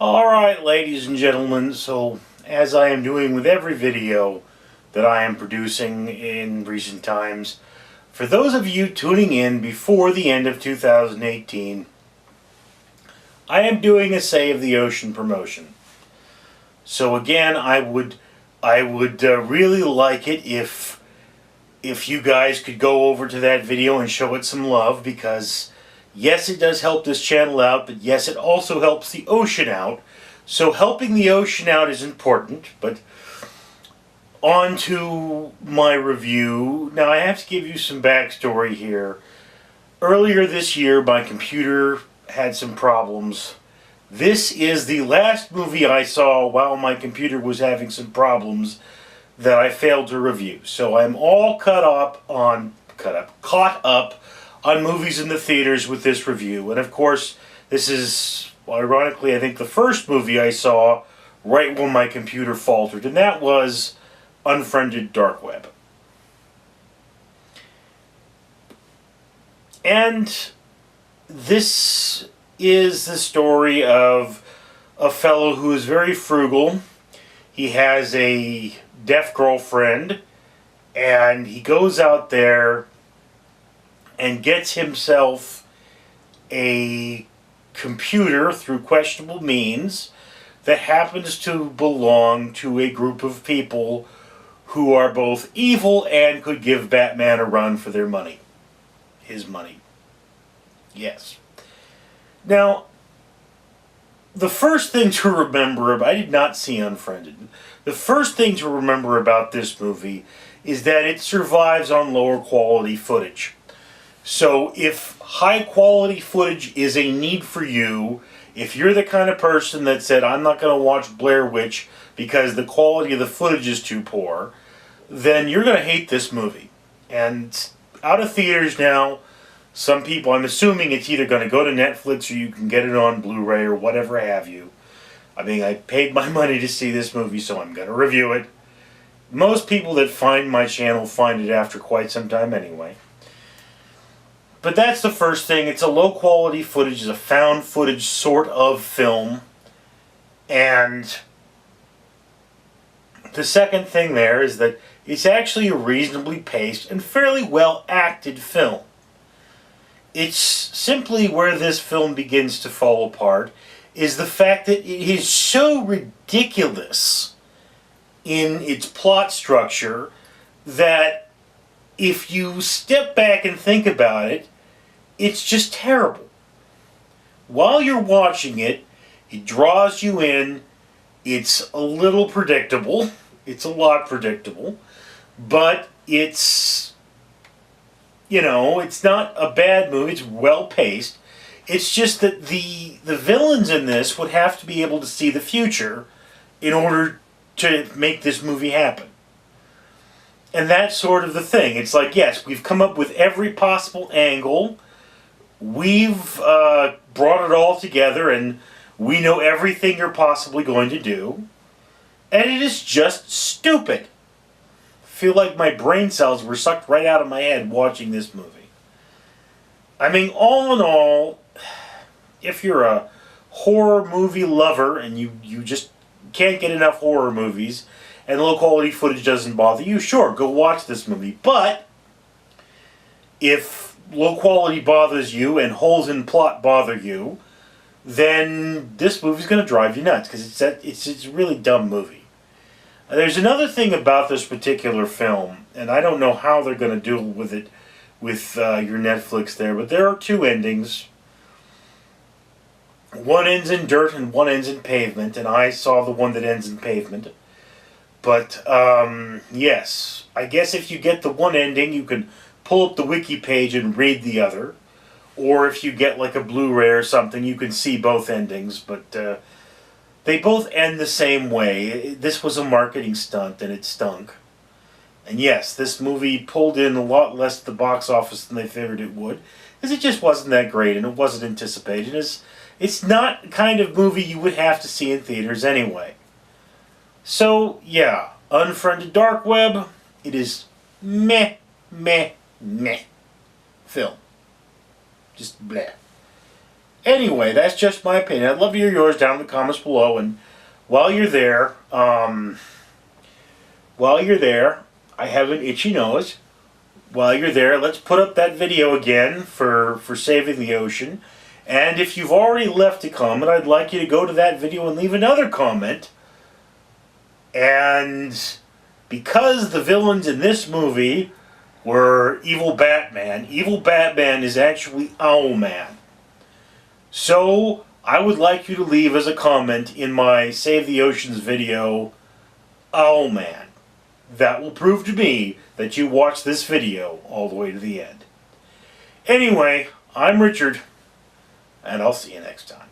Alright, ladies and gentlemen, so as I am doing with every video that I am producing in recent times, for those of you tuning in before the end of 2018, I am doing a Save the Ocean promotion. So again, I would really like it if you guys could go over to that video and show it some love, because yes, it does help this channel out, but yes, it also helps the ocean out. So helping the ocean out is important, but on to my review. Now I have to give you some backstory here. Earlier this year, my computer had some problems. This is the last movie I saw while my computer was having some problems that I failed to review. So I'm all caught up on movies in the theaters with this review. And of course, this is, ironically, I think the first movie I saw right when my computer faltered, and that was Unfriended Dark Web. And this is the story of a fellow who is very frugal. He has a deaf girlfriend, and he goes out there and gets himself a computer through questionable means that happens to belong to a group of people who are both evil and could give Batman a run for their money. His money. Yes. Now, the first thing to remember, I did not see Unfriended. The first thing to remember about this movie is that it survives on lower quality footage. So if high quality footage is a need for you, if you're the kind of person that said, I'm not going to watch Blair Witch because the quality of the footage is too poor, then you're going to hate this movie. And out of theaters now, some people, I'm assuming it's either going to go to Netflix or you can get it on Blu-ray or whatever have you. I mean, I paid my money to see this movie, so I'm going to review it. Most people that find my channel find it after quite some time anyway. But that's the first thing. It's a low quality footage, it's a found footage sort of film. And the second thing there is that it's actually a reasonably paced and fairly well acted film. It's simply where this film begins to fall apart is the fact that it is so ridiculous in its plot structure that if you step back and think about it, it's just terrible. While you're watching it, it draws you in. It's a little predictable. It's a lot predictable. But it's, it's not a bad movie. It's well paced. It's just that the villains in this would have to be able to see the future in order to make this movie happen. And that's sort of the thing. It's like, yes, we've come up with every possible angle. We've brought it all together, and we know everything you're possibly going to do. And it is just stupid. I feel like my brain cells were sucked right out of my head watching this movie. I mean, all in all, if you're a horror movie lover and you just can't get enough horror movies and low quality footage doesn't bother you, sure, go watch this movie. But if low quality bothers you and holes in plot bother you, then this movie's going to drive you nuts, because it's a really dumb movie. There's another thing about this particular film, and I don't know how they're going to deal with it with your Netflix there, but there are two endings. One ends in dirt and one ends in pavement, and I saw the one that ends in pavement. But, yes, I guess if you get the one ending, you can pull up the wiki page and read the other. Or if you get like a Blu-ray or something, you can see both endings. But they both end the same way. This was a marketing stunt, and it stunk. And yes, this movie pulled in a lot less at the box office than they figured it would, because it just wasn't that great, and it wasn't anticipated. It's not the kind of movie you would have to see in theaters anyway. So, yeah, Unfriended Dark Web, it is meh film. Just bleh. Anyway, that's just my opinion. I'd love to hear yours down in the comments below. And while you're there, I have an itchy nose. While you're there, let's put up that video again for saving the ocean. And if you've already left a comment, I'd like you to go to that video and leave another comment. And because the villains in this movie were evil Batman is actually Owlman. So, I would like you to leave as a comment in my Save the Oceans video, Owlman. That will prove to me that you watched this video all the way to the end. Anyway, I'm Richard, and I'll see you next time.